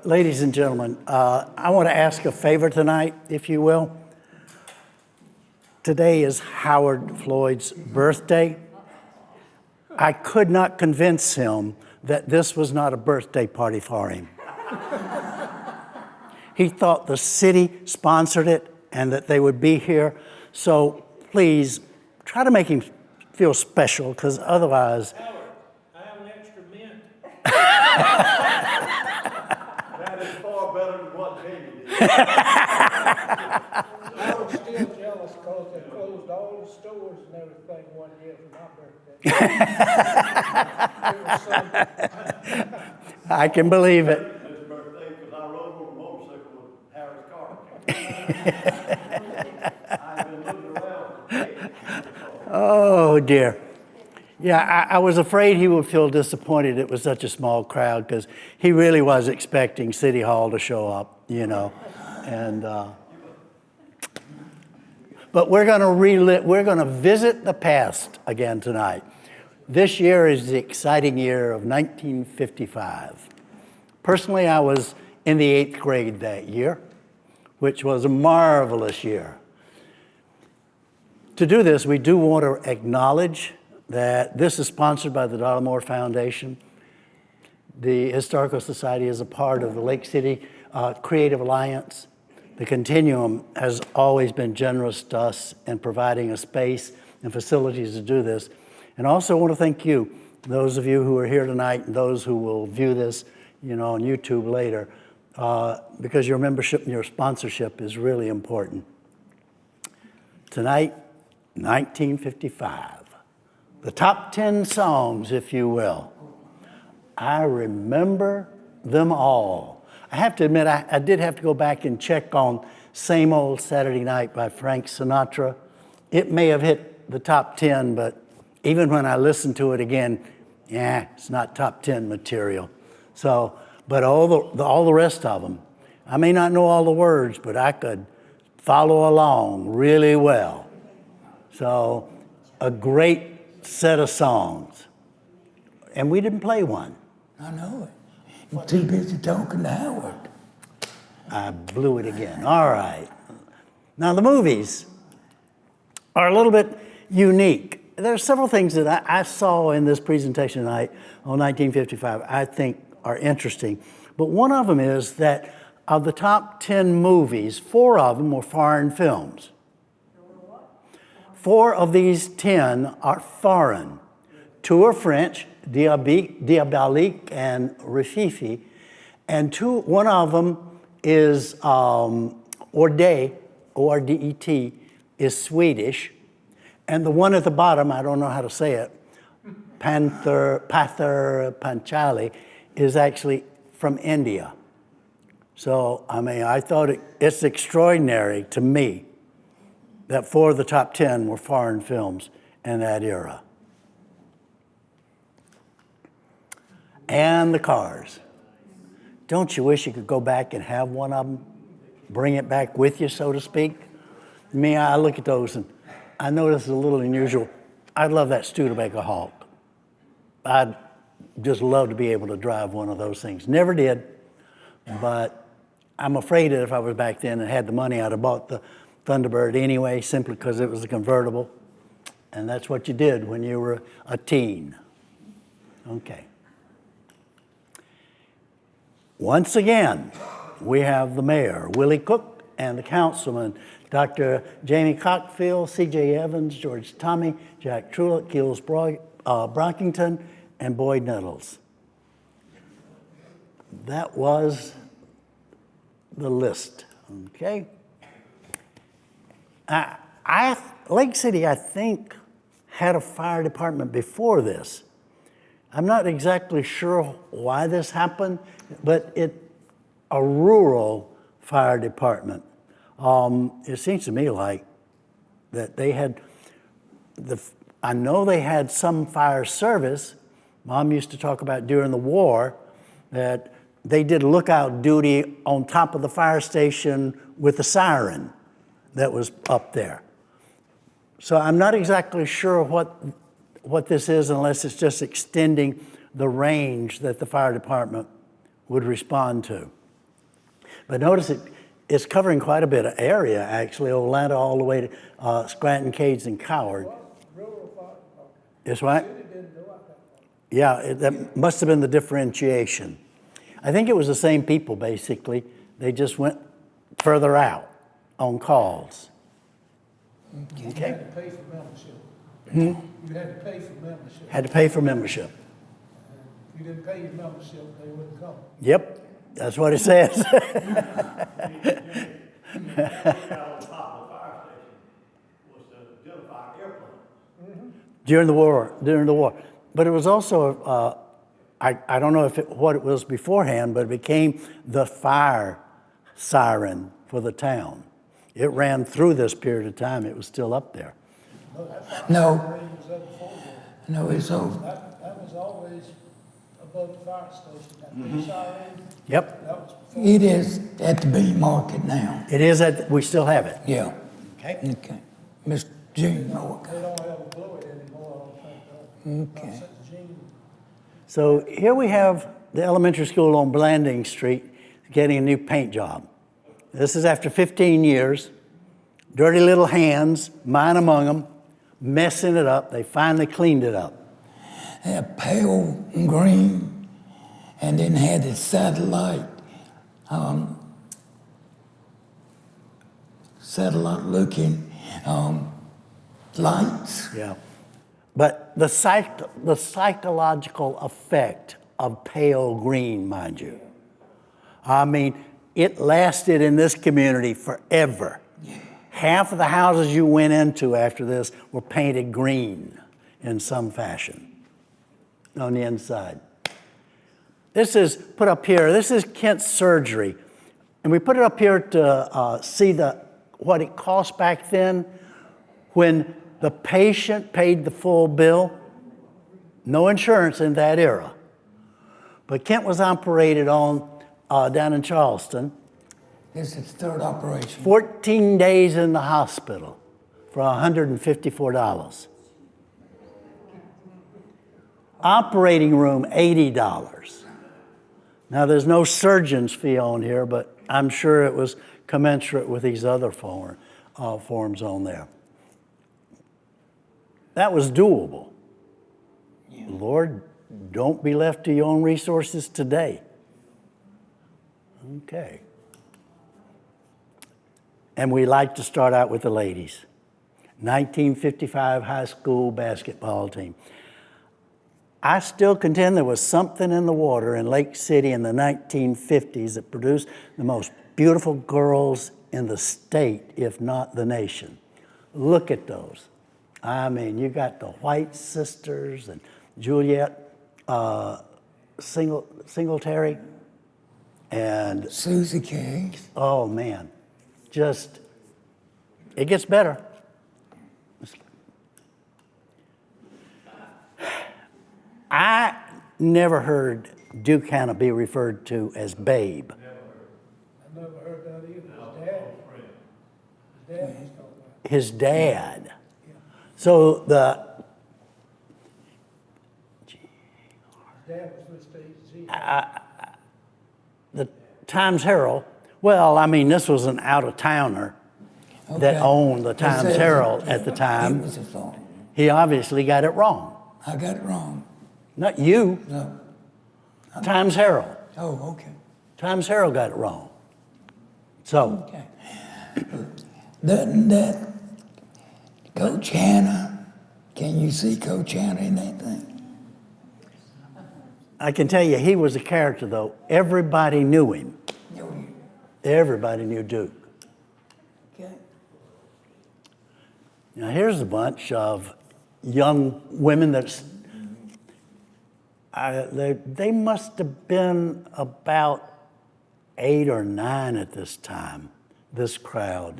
Ladies and gentlemen, I want to ask a favor tonight, if you will. Today is Howard Floyd's birthday. I could not convince him that this was not a birthday party for him. He thought the city sponsored it and that they would be here. So please try to make him feel special, because otherwise... Howard, I have an extra mint. That is far better than what Jamie did. Howard's still jealous because they closed all the stores and everything one year for my birthday. I can believe it. His birthday, because I rode on a motorcycle with Harry's car. I've been looking around. Oh, dear. Yeah, I was afraid he would feel disappointed it was such a small crowd, because he really was expecting City Hall to show up, you know. And but we're going to visit the past again tonight. This year is the exciting year of 1955. Personally, I was in the 8th grade that year, which was a marvelous year. To do this, we do want to acknowledge that this is sponsored by the Dollar Foundation. The Historical Society is a part of the Lake City Creative Alliance. The Continuum has always been generous to us in providing a space and facilities to do this. And also want to thank you, those of you who are here tonight and those who will view this, you know, on YouTube later, because your membership and your sponsorship is really important. Tonight, 1955. The top 10 songs, if you will. I remember them all. I have to admit, I did have to go back and check on Same Old Saturday Night by Frank Sinatra. It may have hit the top 10, but even when I listen to it again, it's not top 10 material. So, but all the rest of them, I may not know all the words, but I could follow along really well. So, a great set of songs. And we didn't play one. I know it. You're too busy talking to Howard. I blew it again. All right. Now, the movies are a little bit unique. There are several things that I saw in this presentation tonight on 1955 I think are interesting. But one of them is that of the top 10 movies, 4 of them were foreign films. 4 of these 10 are foreign. 2 are French, Diabolique and Rififi, and 1 of them is Ordet, O-R-D-E-T, is Swedish, and the one at the bottom, I don't know how to say it, Pather Panchali, is actually from India. So, I mean, I thought it's extraordinary to me that 4 of the top 10 were foreign films in that era. And the Cars. Don't you wish you could go back and have one of them, bring it back with you, so to speak? Me, I look at those and I know this is a little unusual. I'd love that Studebaker Hawk. I'd just love to be able to drive one of those things. Never did, but I'm afraid that if I was back then and had the money, I'd have bought the Thunderbird anyway, simply because it was a convertible. And that's what you did when you were a teen. Okay. Once again, we have the mayor, Willie Cook, and the councilman, Dr. Jamie Cockfield, C.J. Evans, George Tommy, Jack Truitt, Gilles Brockington, and Boyd Nettles. That was the list, okay? Lake City, I think, had a fire department before this. I'm not exactly sure why this happened, but a rural fire department. It seems to me like that they had, I know they had some fire service. Mom used to talk about during the war that they did lookout duty on top of the fire station with a siren that was up there. So I'm not exactly sure what this is, unless it's just extending the range that the fire department would respond to. But notice it's covering quite a bit of area, actually, Atlanta all the way to Scranton, Cades, and Coward. Rural fire department. Is right? City didn't do it that way. Yeah, that must have been the differentiation. I think it was the same people, basically. They just went further out on calls. You Okay. had to pay for membership. You had to pay for membership. Had to pay for membership. If you didn't pay your membership, they wouldn't come. Yep, that's what it says. Out on top of the fire station was to identify airplanes. During the war. But it was also, I don't know what it was beforehand, but it became the fire siren for the town. It ran through this period of time. It was still up there. No, Siren was up before then. no, it's over. That was always above the fire station. That big siren, Yep, that was before. It is at the B market now. it is we still have it. Yeah. Okay. Okay. Mr. Gene Morgan. They don't have a blow it anymore, I don't think. Okay. Not since Gene. So here we have the elementary school on Blanding Street getting a new paint job. This is after 15 years. Dirty little hands, mine among them, messing it up. They finally cleaned it up. Had pale green, and then had the satellite looking lights. Yeah. But the psychological effect of pale green, mind you. I mean, it lasted in this community forever. Half of the houses you went into after this were painted green in some fashion on the inside. This is put up here. This is Kent's surgery. And we put it up here to see what it cost back then when the patient paid the full bill. No insurance in that era. But Kent was operated on down in Charleston. This is the third operation. 14 days in the hospital for $154. Operating room, $80. Now, there's no surgeon's fee on here, but I'm sure it was commensurate with these other forms on there. That was doable. Lord, don't be left to your own resources today. Okay. And we like to start out with the ladies. 1955 high school basketball team. I still contend there was something in the water in Lake City in the 1950s that produced the most beautiful girls in the state, if not the nation. Look at those. I mean, you got the White sisters and Juliet Singletary and, Susie K. oh man, just, it gets better. I never heard Duke Hannah be referred to as Babe. I never heard that either. His dad was called that. His dad. So His dad was Mr. Z. the Times Herald, well, I mean, this was an out-of-towner that Okay. owned the It Times says Herald it- at the It time. was a phone. He obviously got it wrong. I got it wrong. Not you, No. Times Herald. Oh, okay. Times Herald got it wrong. So, Okay. Doesn't that Coach Hannah, can you see Coach Hannah in that thing? I can tell you, he was a character, though. Everybody knew him. No, you. Everybody knew Duke. Okay. Now, here's a bunch of young women they must have been about 8 or 9 at this time, this crowd.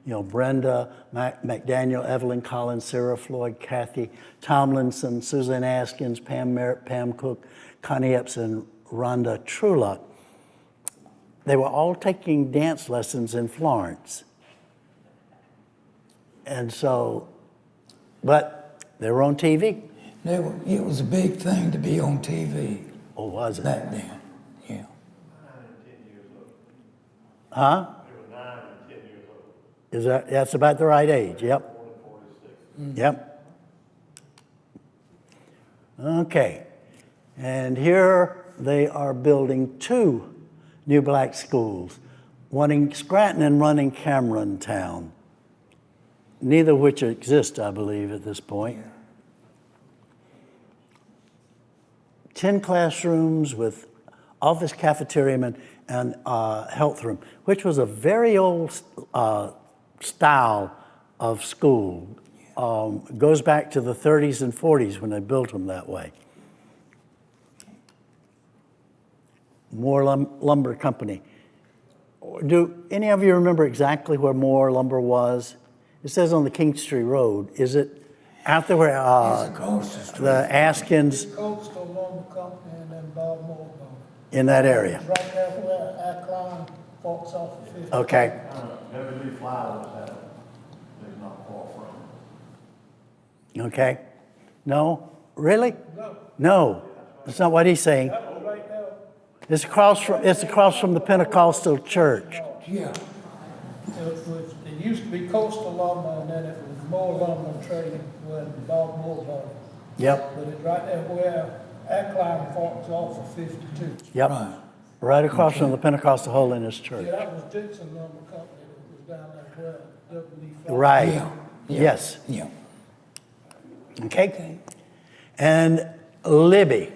You know, Brenda McDaniel, Evelyn Collins, Sarah Floyd, Kathy Tomlinson, Suzanne Askins, Pam Merritt, Pam Cook, Connie Epps, and Rhonda Trueluck. They were all taking dance lessons in Florence. And so, but they were on TV. It was a big thing to be on TV Or was it? back then. Yeah. Huh? They were 9 and 10 years old. That's about the right age, yep. 46. Yep. Okay. And here they are building 2 new black schools, one in Scranton and one in Cameron Town, neither of which exist, I believe, at this point. 10 classrooms with office, cafeteria, and health room, which was a very old style of school. Goes back to the 30s and 40s when they built them that way. Moore Lumber Company. Do any of you remember exactly where Moore Lumber was? It says on the Kingstree Road. Is it out there where It's across the street. the Askins Coastal Lumber Company and then Bob Moore Lumber. in that area? It's right there where Ackline forks off of 50. Okay. Beverly Flowers had, they're not far from. Okay. No? Really? No, No. That's not what he's saying. that was right there. It's across from the Pentecostal church. Yeah, It used to be Coastal Lumber and then it was Moore Lumber Trading when Bob Moore bought it. Yep. But it's right there where Ackline forks off of 52. Yep. right. Right across from the Pentecostal Holiness Yeah, Church. that was Dixon Lumber Company that was down there where W.E. Flowers. Right. Yeah. Yeah. Yes. Yeah. Okay. And Libby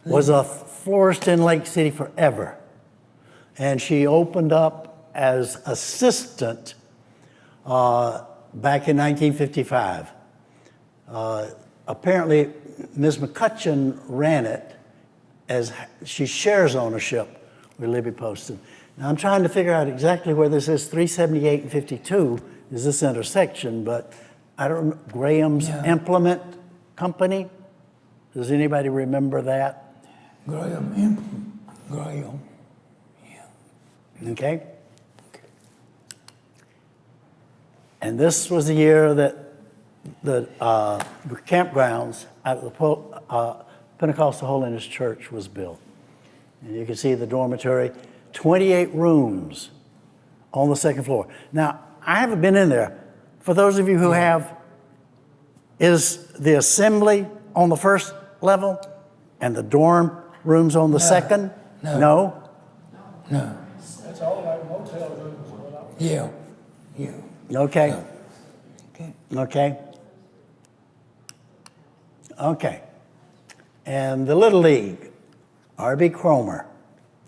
was a florist in Lake City forever. And she opened up as assistant back in 1955. Apparently, Ms. McCutcheon ran it as she shares ownership with Libby Poston. Now, I'm trying to figure out exactly where this is. 378 and 52 is this intersection, but I don't remember. Graham's Yeah. Implement Company? Does anybody remember that? Graham. Okay. And this was the year that the campgrounds at the Pentecostal Holiness Church was built. And you can see the dormitory, 28 rooms on the second floor. Now, I haven't been in there. For those of you who have, is the assembly on the first level and the dorm rooms on the second? No. No? No. That's all like motel rooms. What I- Yeah. Yeah. Okay. Okay. Okay. Okay. And the Little League, R.B. Cromer,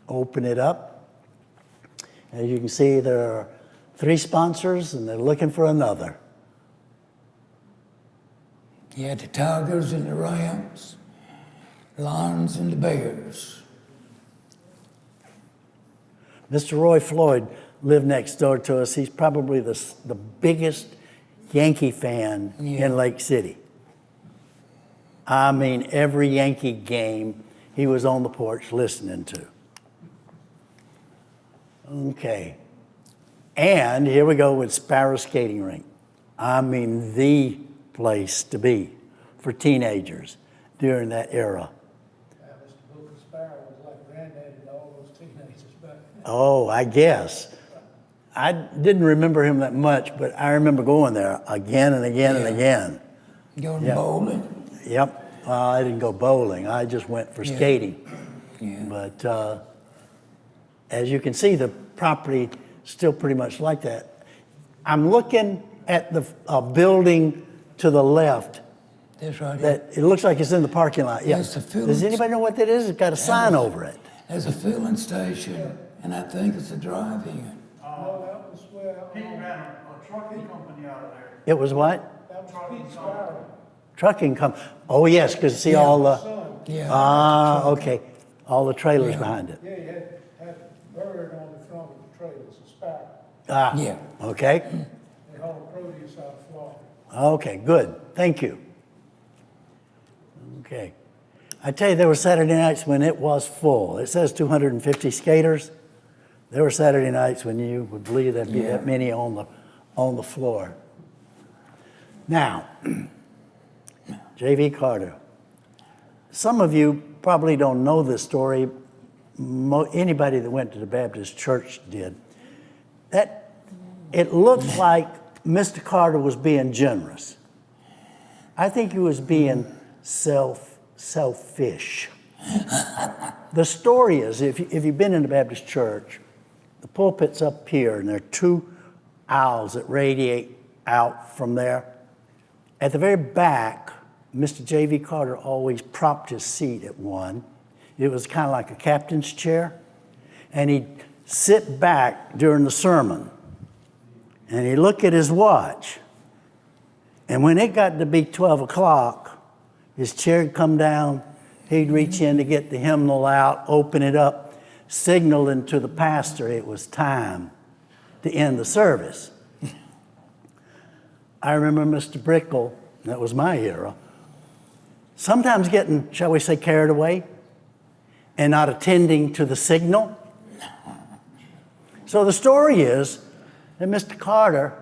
open it up. As you can see, there are 3 sponsors, and they're looking for another. You had the Tigers and the Rams, Lions and the Bears. Mr. Roy Floyd lived next door to us. He's probably the biggest Yankee fan in Lake City. I mean, every Yankee game he was on the porch listening to. Okay. And here we go with Sparrow Skating Rink. I mean, the place to be for teenagers during that era. Mr. Booker Sparrow was like granddaddy to all those teenagers back then. Oh, I guess. I didn't remember him that much, but I remember going there again and again and again. Going Yeah. bowling. Yep. I didn't go bowling. I just went for skating. Yeah. But as you can see, the property still pretty much like that. I'm looking at the building to the left. That's right. That it looks like it's in the parking lot. Yeah. That's the filling Does anybody know what that is? It's got a sign over it. There's a filling station, and I think it's a drive-in. No, that was where, He ran a trucking company out of there. It was what? that was Pete Sparrow, Trucking company. Oh, yes, because see all the, son. Yeah. okay, all the trailers behind it. Yeah, he had a bird on the front of the trailers, a sparrow. Yeah. Okay. They hauled produce out of Florida. Okay, good. Thank you. Okay. I tell you, there were Saturday nights when it was full. It says 250 skaters. There were Saturday nights when you would believe there'd be that many on the floor. Now, J.V. Carter. Some of you probably don't know this story. Anybody that went to the Baptist church did. that it looked like Mr. Carter was being generous. I think he was being selfish. The story is, if you've been in the Baptist church, the pulpit's up here, and there are two aisles that radiate out from there. At the very back, Mr. J.V. Carter always propped his seat at one. It was kind of like a captain's chair. And he'd sit back during the sermon, and he'd look at his watch. And when it got to be 12 o'clock, his chair would come down, he'd reach in to get the hymnal out, open it up, signaling to the pastor it was time to end the service. I remember Mr. Brickle, that was my era, sometimes getting, shall we say, carried away and not attending to the signal. So the story is that Mr. Carter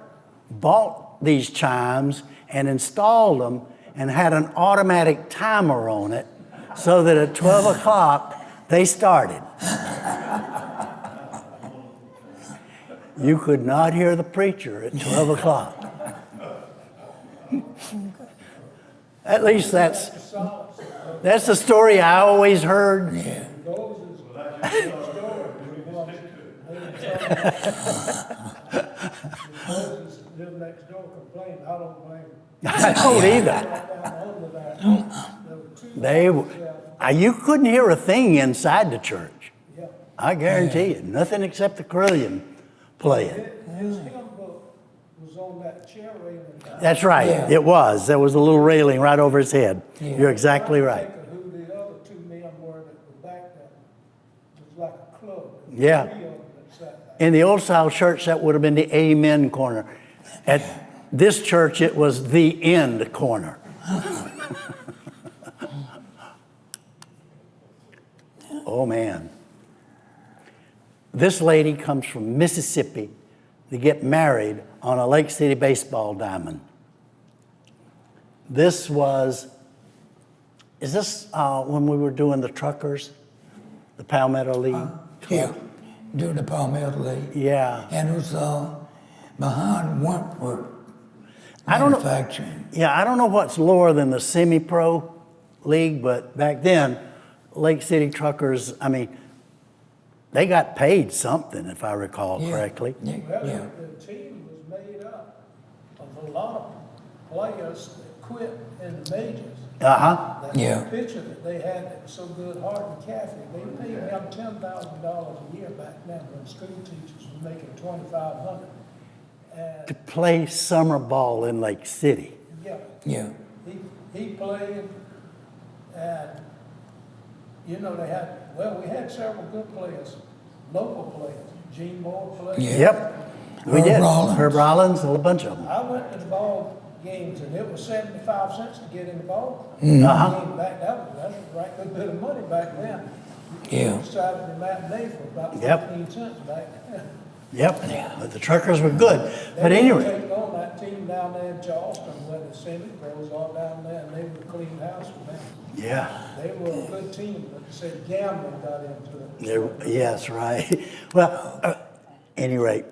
bought these chimes and installed them and had an automatic timer on it so that at 12 o'clock they started. You could not hear the preacher at 12 o'clock. At least that's the story I always heard. Yeah. Moses lived next door complaining, I don't blame him. I don't either. You couldn't hear a thing inside the church. I guarantee you, nothing except the carillon playing. His hymn book was on that chair railing. That's right, it was. There was a little railing right over his head. You're exactly right. Think of who the other two men were that were back there. It was like a club. Yeah. 3 of them that sat there. In the old style church, that would have been the amen corner. At this church, it was the end corner. Oh, man. This lady comes from Mississippi to get married on a Lake City baseball diamond. Is this when we were doing the truckers, the Palmetto League? Yeah, during the Palmetto League. Yeah. And it was behind Wentworth I don't know. Manufacturing. Yeah, I don't know what's lower than the semi-pro league, but back then, Lake City truckers, I mean, they got paid something, if I recall correctly. Yeah, Well, yeah. the team was made up of a lot of players that quit in the majors. Uh-huh. That Yeah. pitcher that they had that was so good, Hardin Caffey, they paid him $10,000 a year back then when school teachers were making $2,500. To And, play summer ball in Lake City. yeah, Yeah. he played, and, you know, we had several good players, local players. Gene Moore played. Yeah. Yep, we Herb did. Rollins. Herb Rollins, a bunch of them. I went to the ball games, and it was 75 cents to get in the ball. Uh-huh. That was a right good bit of money back then. Yeah. Saturday matinee for about Yep. 15 cents back then. Yep, but the truckers were good. But They anyway, take on that team down there in Charleston, where the semi-pros all down there, and they would clean house with them. yeah, They were a good team, but they said gambling got into it. yes, right. Well, any rate.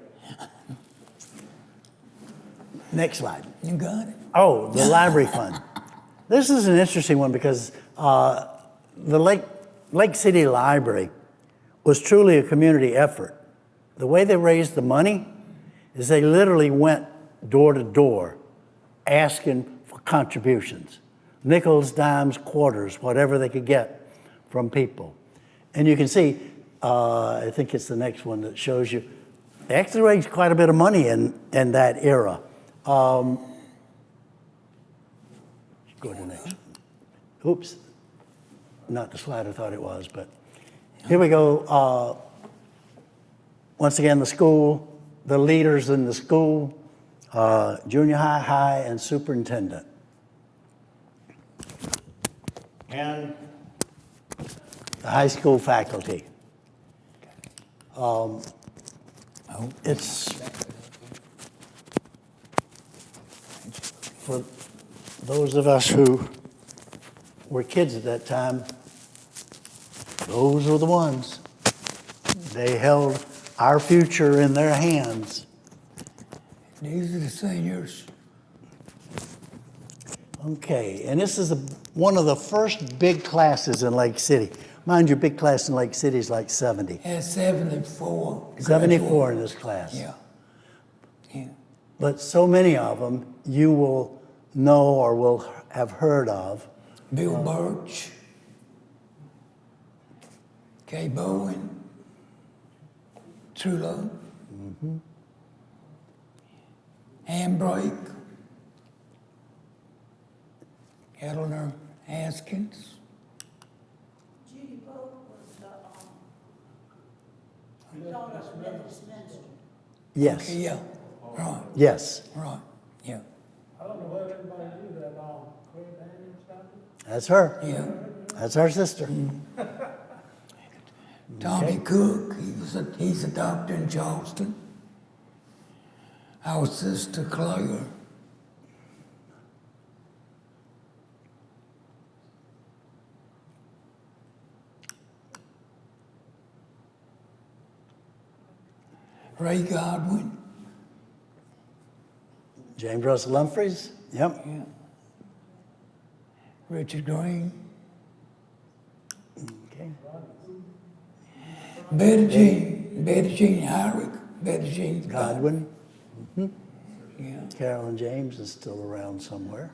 Next slide. You got it? Oh, the library fund. This is an interesting one because the Lake City Library was truly a community effort. The way they raised the money is they literally went door to door asking for contributions. Nickels, dimes, quarters, whatever they could get from people. And you can see, I think it's the next one that shows you, they actually raised quite a bit of money in that era. Go to the next one. Oops, not the slide I thought it was, but here we go. Once again, the school, the leaders in the school, junior high, and superintendent. And the high school faculty. It's for those of us who were kids at that time, those were the ones. They held our future in their hands. These are the seniors. Okay, and this is one of the first big classes in Lake City. Mind you, big class in Lake City is like 70. That's 74. 74 in this class. Yeah. Yeah. But so many of them you will know or will have heard of. Bill Birch, Kay Bowen, Trullo, Handbrake, Eleanor Haskins. Judy Pope was the daughter of Methodist minister. Yes, Okay, yeah, right, yes, right, yeah, I don't know whether everybody knew that, Claire Daniels got it. that's her. yeah. That's our sister. Tommy Okay. Cook, he's a doctor in Charleston. Our sister Claire. Ray Godwin. James Russell Humphreys. Yep. Yeah. Richard Green. Okay. Betty Jean Hyrick. Betty Jean Godwin. Yeah. Carolyn James is still around somewhere.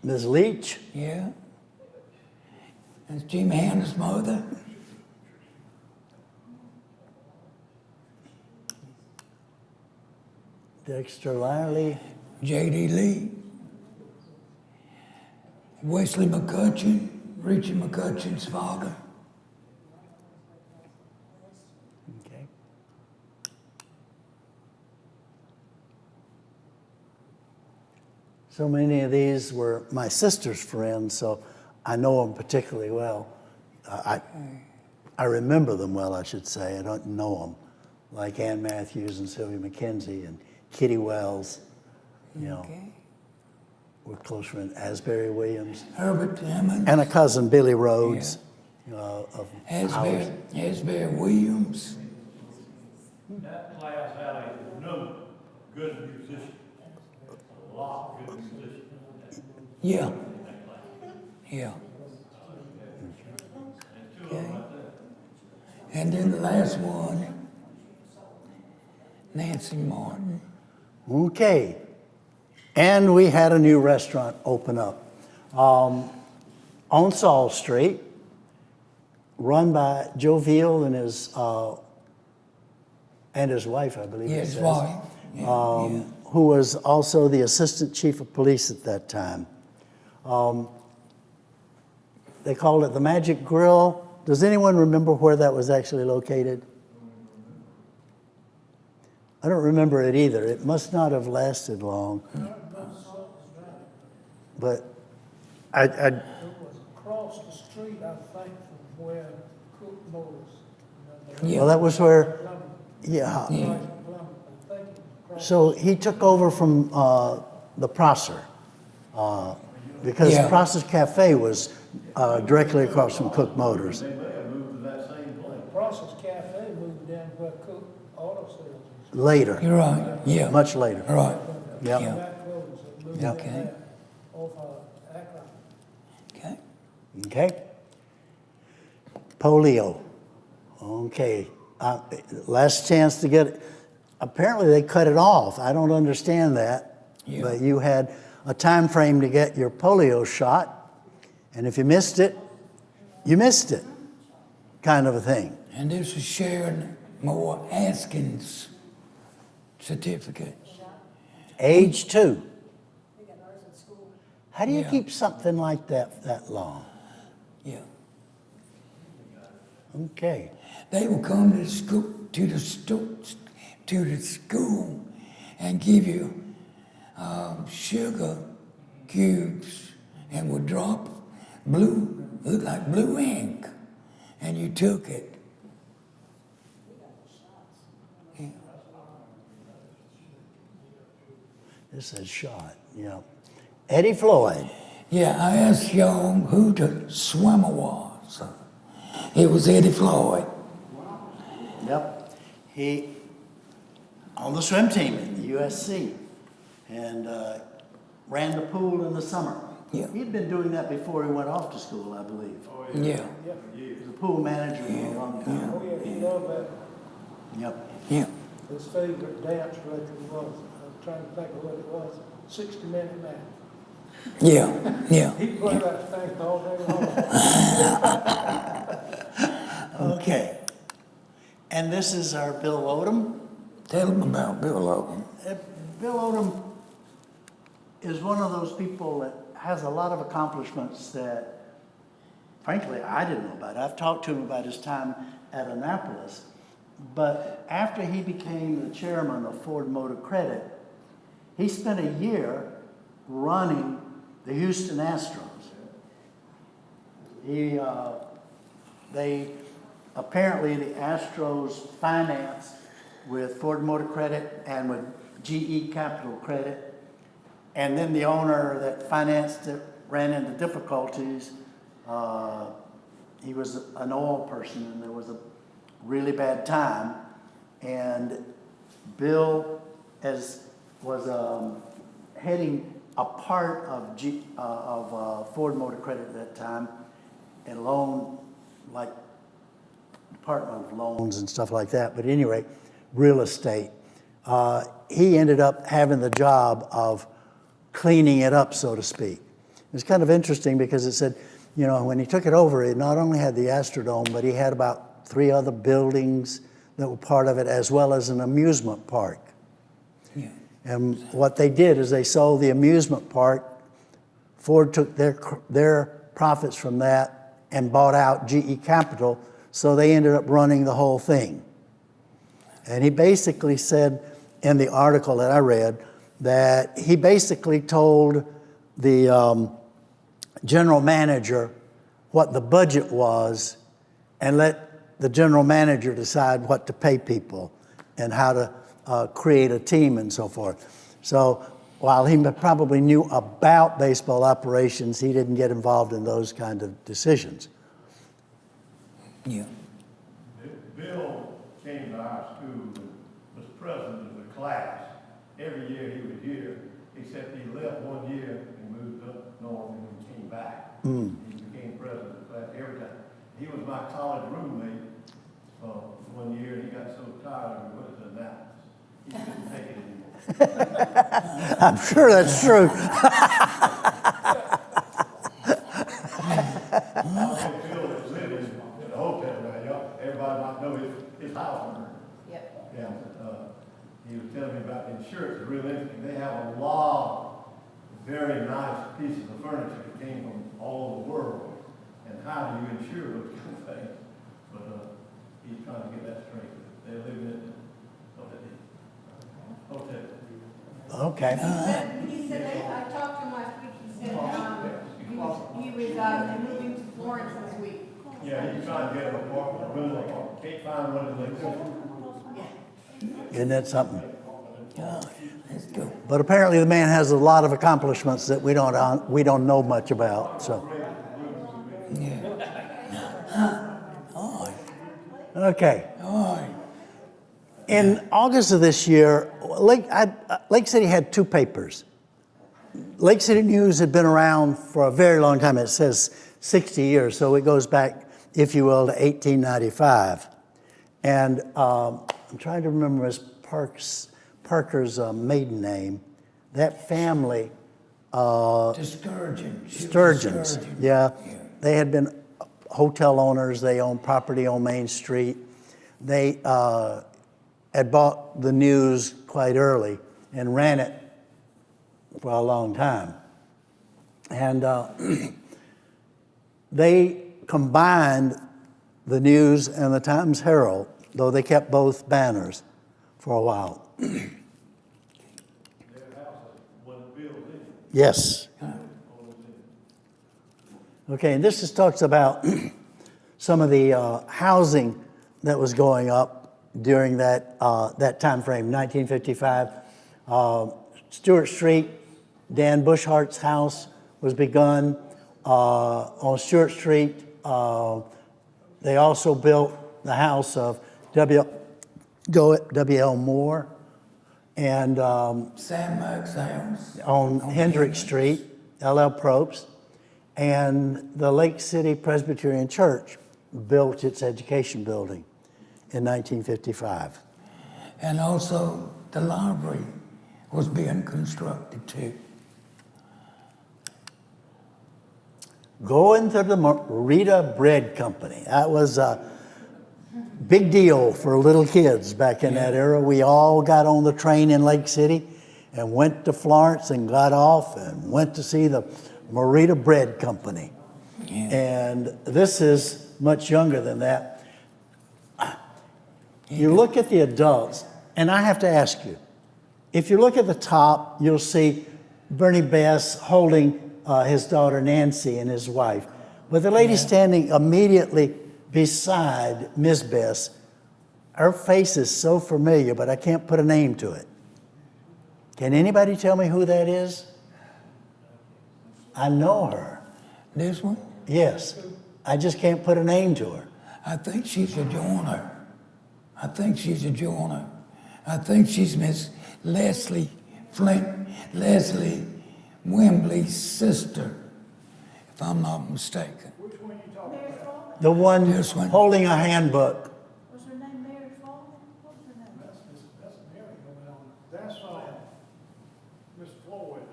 Ms. Leach. Yeah. That's Jim Hannah's mother. Dexter Lyerly. J.D. Lee. Wesley McCutcheon. Richard McCutcheon's father. Okay. So many of these were my sister's friends, so I know them particularly well. I remember them well, I should say. I don't know them, like Ann Matthews and Sylvia McKenzie and Kitty Wells. You know, Okay. we're close friends. Asbury Williams Herbert Hammond. and a cousin, Billy Rhodes, of ours. Asbury Williams. That class had a no good musician, a lot of good musicians. Yeah. in that class. Yeah. And two of them right there. And then the last one, Nancy Martin. Okay. And we had a new restaurant open up on Saul Street, run by Joe Veal and his wife, I believe. it Yes, says, right. Yeah, yeah. Who was also the assistant chief of police at that time. They called it the Magic Grill. Does anyone remember where that was actually located? I don't remember it either. It must not have lasted long. But I It was across the street, I think, from where Cook Motors. Yeah. well, that was where, yeah. I think it was across. So he took over from the Prosser because Yeah. Prosser's Cafe was directly across from Cook Motors. They may have moved to that same place. Process Cafe moved down where Cook Auto Sales is. Later, You're right. Yeah. much later. Right. Yep. Yeah. Back roads, it moved Yep. down Okay. there off Akron. Okay. Okay. Polio. Okay. Last chance to get it. Apparently they cut it off. I don't understand that. Yeah. But you had a time frame to get your polio shot. And if you missed it, you missed it. Kind of a thing. And this is Sharon Moore Askins certificate. Age 2. We got ours in school. How do you Yeah. keep something like that long? Yeah. Okay. They will come to the school and give you sugar cubes and would drop look like blue ink, and you took it. Yeah. This says shot. Yeah. Eddie Floyd. Yeah, I asked y'all who the swimmer was. It was Eddie Floyd. Yep. He, on the swim team at the USC, and ran the pool in the summer. Yeah. He'd been doing that before he went off to school, I believe. Yeah, He was a pool manager for a long time. Oh, yeah, he loved that. Yep. yeah. His favorite dance record was, I'm trying to think of what it was, 60 Minute Man. Yeah, yeah. He played that thing all day long. Okay. And this is our Bill Odom. Tell them about Bill Logan. Bill Odom is one of those people that has a lot of accomplishments that, frankly, I didn't know about. I've talked to him about his time at Annapolis, but after he became the chairman of Ford Motor Credit, he spent a year running the Houston Astros. Apparently the Astros financed with Ford Motor Credit and with GE Capital Credit. And then the owner that financed it ran into difficulties. He was an oil person and there was a really bad time. And Bill was heading a part of Ford Motor Credit at that time and loan, like Department of Loans and stuff like that. But anyway, real estate. He ended up having the job of cleaning it up, so to speak. It was kind of interesting because it said, you know, when he took it over, it not only had the Astrodome, but he had about 3 other buildings that were part of it, as well as an amusement park. Yeah. And what they did is they sold the amusement park. Ford took their profits from that and bought out GE Capital, so they ended up running the whole thing. And he basically said in the article that I read that he basically told the general manager what the budget was and let the general manager decide what to pay people and how to create a team and so forth. So while he probably knew about baseball operations, he didn't get involved in those kind of decisions. Yeah. Bill came to our school and was president of the class. Every year he was here, except he left one year and moved up north and then came back. He became president of the class every time. He was my college roommate one year, and he got so tired of what it announced. He couldn't take it anymore. I'm sure that's true. Bill was living in a hotel now. Everybody might know his house number. Yep. Yeah, he was telling me about the insurance. It's real interesting. They have a lot of very nice pieces of furniture that came from all over the world. And how do you insure those kind of things? But he's trying to get that straight. They live in a hotel. Okay. He said, I talked to him last week, he said, he was moving to Florence this week. Yeah, he's trying to get an apartment, a rental apartment. Can't find one in the Isn't that something? Oh, that's good. But apparently the man has a lot of accomplishments that we don't know much about. So, Yeah. Oh, okay. oh, In August of this year, Lake City had 2 papers. Lake City News had been around for a very long time. It says 60 years, so it goes back, if you will, to 1895. And I'm trying to remember Miss Parker's maiden name. That family, discouraging. She was Sturgeons, discouraging. yeah. They had been hotel owners. They owned property on Main Street. They had bought the News quite early and ran it for a long time. And they combined the News and the Times Herald, though they kept both banners for a while. Their house was built in. Yes. Okay, and this just talks about some of the housing that was going up during that time frame, 1955. Stewart Street, Dan Bushhart's house was begun. On Stewart Street, they also built the house of W.L. Moore, and Sam Mark's house. on Hendrick Street, L.L. Probst, and the Lake City Presbyterian Church built its education building in 1955. And also the library was being constructed too. Going to the Marita Bread Company. That was a big deal for little kids back in that era. We all got on the train in Lake City and went to Florence and got off and went to see the Marita Bread Company. Yeah. And this is much younger than that. You look at the adults, and I have to ask you, if you look at the top, you'll see Bernie Bess holding his daughter Nancy and his wife. But the lady standing immediately beside Miss Bess, her face is so familiar, but I can't put a name to it. Can anybody tell me who that is? I know her. This one? Yes. I just can't put a name to her. I think she's a joiner. I think she's a joiner. I think she's Miss Leslie Wembley's sister, if I'm not mistaken. The one This one. holding a handbook. Was her name Mary Fall? What was her name? That's Mary going on. That's, Miss Floyd,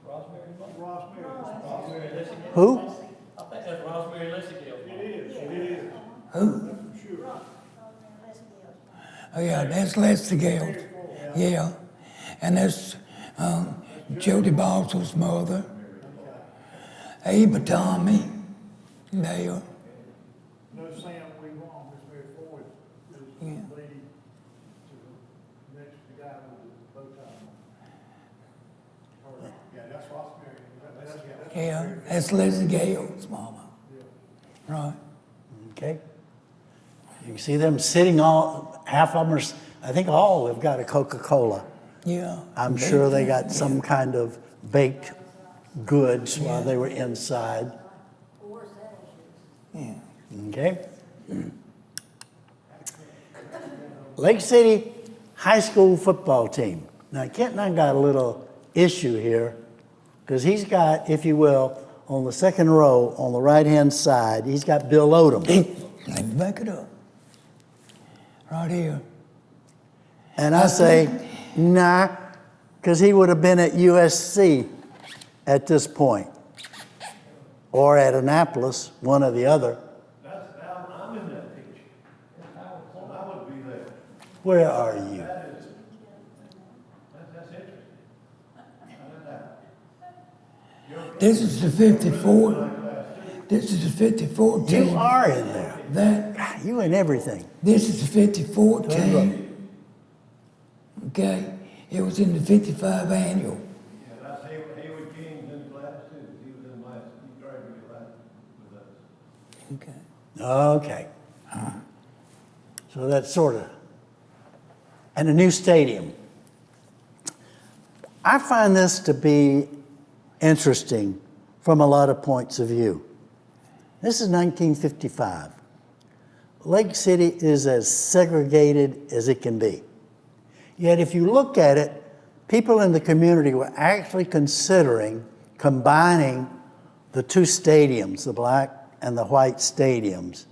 Rosemary. Who? I think that's Rosemary Lessingale. It is. Who? Oh yeah, that's Leslie Gale. Yeah. And that's Jody Boswell's mother. Ava Tommy. There. No, Sam, we wrong, Miss Mary Floyd is the Yeah. lady to, next to the guy with the bow tie. Yeah, that's Rosemary. Yeah, that's Leslie Gale's mama. Right. Okay. You can see them sitting all, half of them are, I think all have got a Coca-Cola. Yeah. I'm sure they got some kind of baked goods while they were inside. Yeah. Okay? Lake City High School football team. Now, Kent and I got a little issue here because he's got, if you will, on the second row on the right-hand side, he's got Bill Odom. Let me back it up. Right here. And I say, nah, because he would have been at USC at this point, or at Annapolis, one or the other. I'm in that picture. So I would be there. Where are you? That's interesting. This is the 54. This is the 54 team. You are in there. That, You in everything. this is the 54 team. Okay? It was in the 55 annual. Yeah, that's Hayward King's in the class too. He was in he graduated last with us. Okay. Okay. So that's sort of. And a new stadium. I find this to be interesting from a lot of points of view. This is 1955. Lake City is as segregated as it can be. Yet if you look at it, people in the community were actually considering combining the two stadiums, the black and the white stadiums,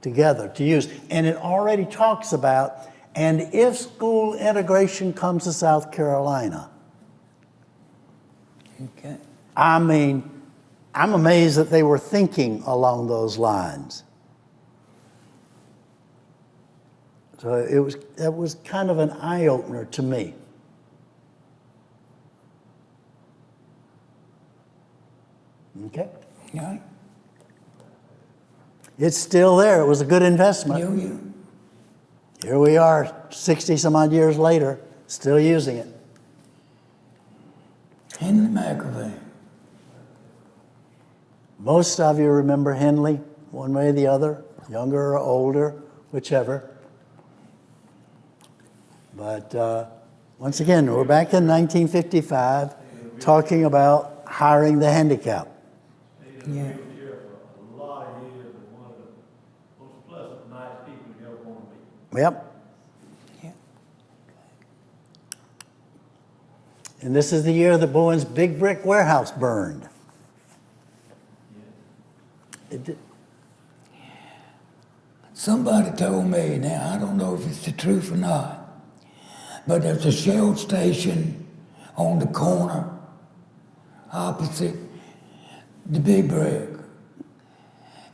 together to use. And it already talks about, and if school integration comes to South Carolina. Okay. I mean, I'm amazed that they were thinking along those lines. So it was kind of an eye-opener to me. Okay? Yeah. It's still there. It was a good investment. Yeah. Here we are, 60 some odd years later, still using it. Henry McAvey. Most of you remember Henley, one way or the other, younger or older, whichever. But once again, we're back in 1955 talking about hiring the handicap. Yeah. He was here for a lot of years and one of the most pleasant, nice people you ever want to meet. Yep. And this is the year that Bowen's big brick warehouse burned. It did. Somebody told me, now I don't know if it's the truth or not, but there's a Shell station on the corner opposite the big brick.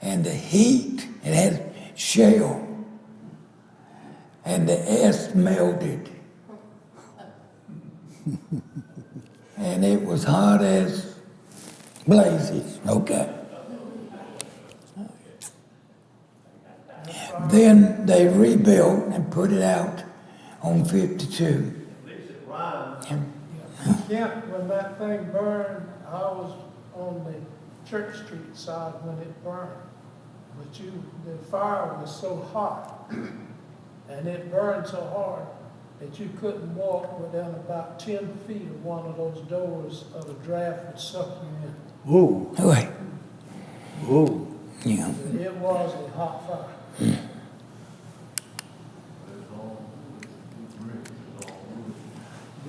And the heat, it had Shell, and the S melted. And it was hot as blazes, okay? Then they rebuilt and put it out on 52. At least it rhymes. And Kent, when that thing burned, I was on the Church Street side when it burned. But the fire was so hot, and it burned so hard that you couldn't walk within about 10 feet of one of those doors, or the draft would suck you Ooh, wait, ooh. yeah. in. It was a hot fire.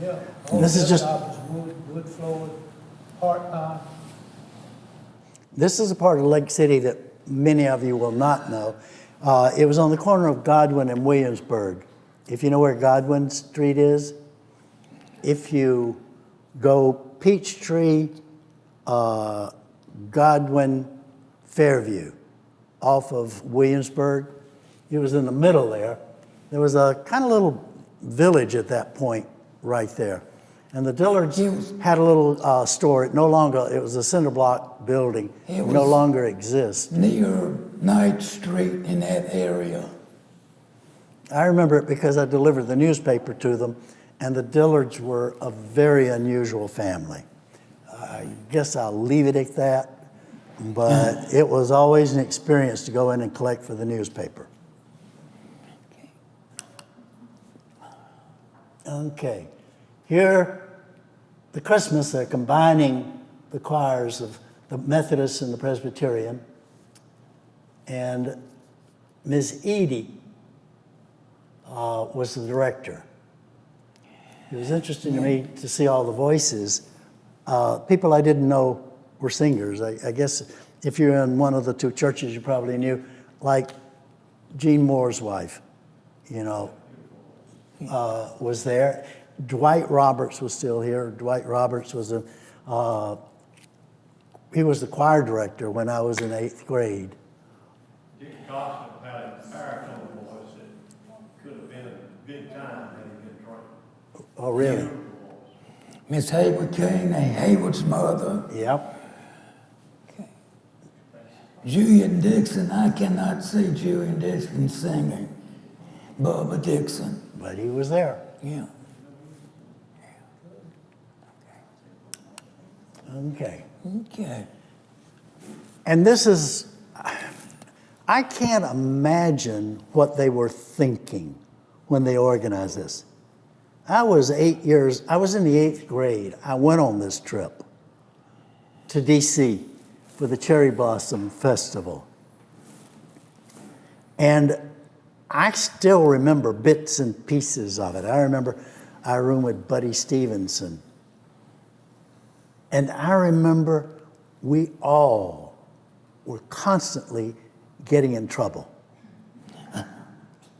Yeah. This is just- I was wood floored, hard pie. This is a part of Lake City that many of you will not know. It was on the corner of Godwin and Williamsburg. If you know where Godwin Street is, if you go Peachtree, Godwin, Fairview, off of Williamsburg, it was in the middle there. There was a kind of little village at that point right there. And the Dillards had a little store. It was a cinder block building. It no was- longer exists. Near Ninth Street in that area. I remember it because I delivered the newspaper to them, and the Dillards were a very unusual family. I guess I'll leave it at that, but it was always an experience to go in and collect for the newspaper. Okay, here, the Christmas, they're combining the choirs of the Methodist and the Presbyterian, and Ms. Edie was the director. It was interesting to me to see all the voices. People I didn't know were singers. I guess if you're in one of the two churches, you probably knew, like Gene Moore's wife, was there. Dwight Roberts was still here. Dwight Roberts was he was the choir director when I was in 8th grade. Dick Costa had a baritone voice that could have been a big time had he been trained. Oh, really? Beautiful voice. Miss Hayward King, Hayward's mother. Yep. Julian Dixon, I cannot see Julian Dixon singing. Bubba Dixon, But he was there. yeah. Okay. Okay. And this is, I can't imagine what they were thinking when they organized this. I was in the 8th grade. I went on this trip to DC for the Cherry Blossom Festival. And I still remember bits and pieces of it. I remember I roomed with Buddy Stevenson. And I remember we all were constantly getting in trouble.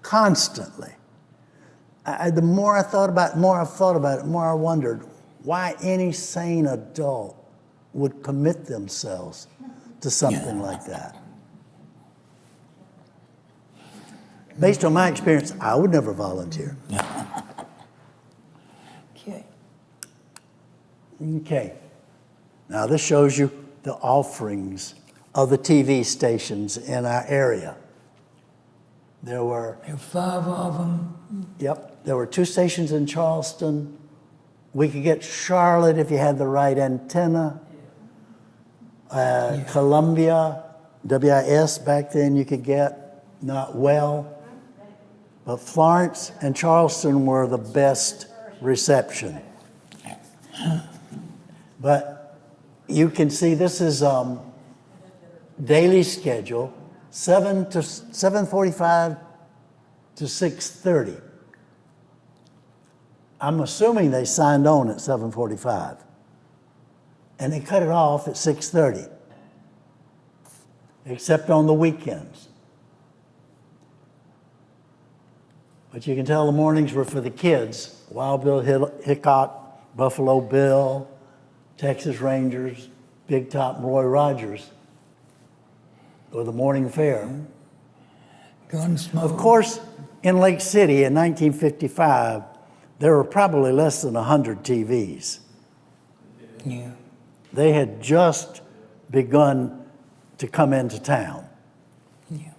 Constantly. The more I thought about it, the more I wondered why any sane adult would commit themselves to something like that. Based on my experience, I would never volunteer. Okay. Okay. Now this shows you the offerings of the TV stations in our area. There were, There were 5 of them. there were 2 stations in Charleston. We could get Charlotte if you had the right antenna. Columbia, WIS back then you could get, not well. But Florence and Charleston were the best reception. But you can see this is daily schedule, 7:45 to 6:30. I'm assuming they signed on at 7:45. And they cut it off at 6:30, except on the weekends. But you can tell the mornings were for the kids. Wild Bill Hickok, Buffalo Bill, Texas Rangers, Big Top, and Roy Rogers, or the morning fair. Gunsmoke. Of course, in Lake City in 1955, there were probably less than 100 TVs. Yeah. They had just begun to come into town. Yeah.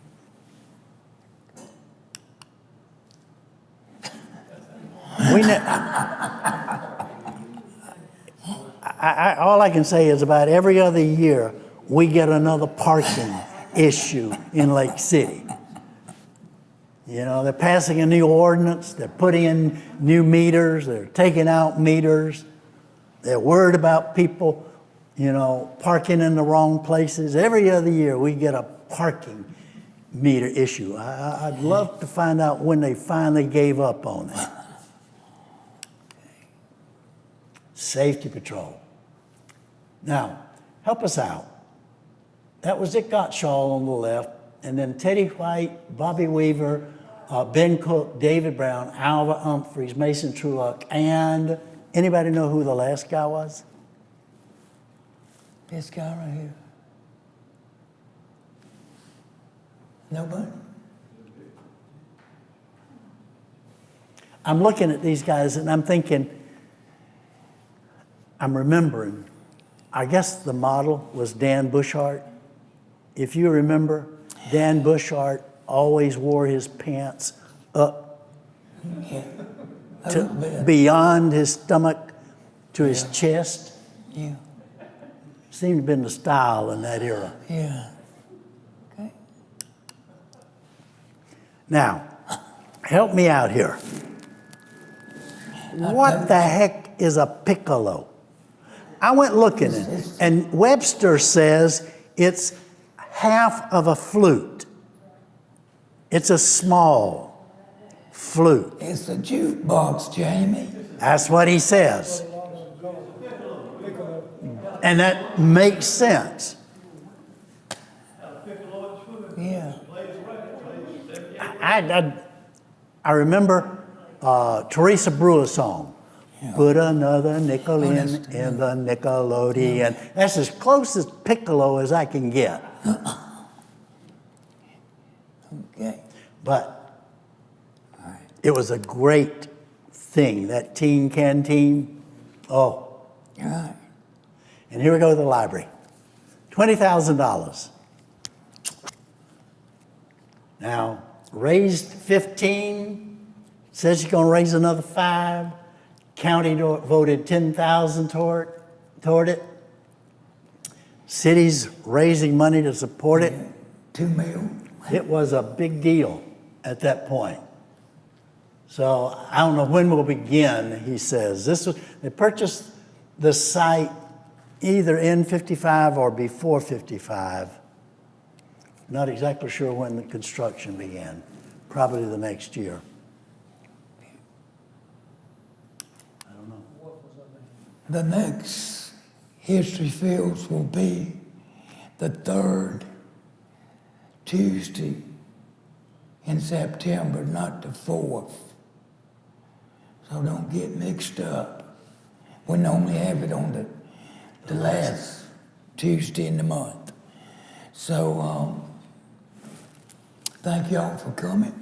All I can say is about every other year, we get another parking issue in Lake City. You know, they're passing a new ordinance, they're putting in new meters, they're taking out meters, they're worried about people, you know, parking in the wrong places. Every other year, we get a parking meter issue. I'd love to find out when they finally gave up on it. Safety patrol. Now, help us out. That was Dick Gottschall on the left, and then Teddy White, Bobby Weaver, Ben Cook, David Brown, Alva Humphreys, Mason Truelock, and anybody know who the last guy was? This guy right here. Nobody? I'm looking at these guys and I'm thinking, I'm remembering, I guess the model was Dan Bushart. If you remember, Dan Bushart always wore his pants up to beyond his stomach to his chest. Yeah. Seemed to have been the style in that era. Yeah. Okay. Now, help me out here. What the heck is a piccolo? I went looking at it, and Webster says it's half of a flute. It's a small flute. It's a jukebox, Jamie. That's what he says. And that makes sense. Yeah. I remember Teresa Brewer's song, Put Another Nickel in the Nickelodeon. That's as close as piccolo as I can get. Okay. But it was a great thing, that teen canteen. Oh, All right. and here we go to the library. $20,000. Now, raised 15, says she's going to raise another 5. County voted 10,000 toward it. City's raising money to support it. $2 million. It was a big deal at that point. So I don't know when we'll begin, he says. They purchased the site either in 55 or before 55. Not exactly sure when the construction began. Probably the next year. I don't know. The next History Fields will be the 3rd Tuesday in September, not the 4th. So don't get mixed up. We normally have it on the last Tuesday in the month. So thank y'all for coming.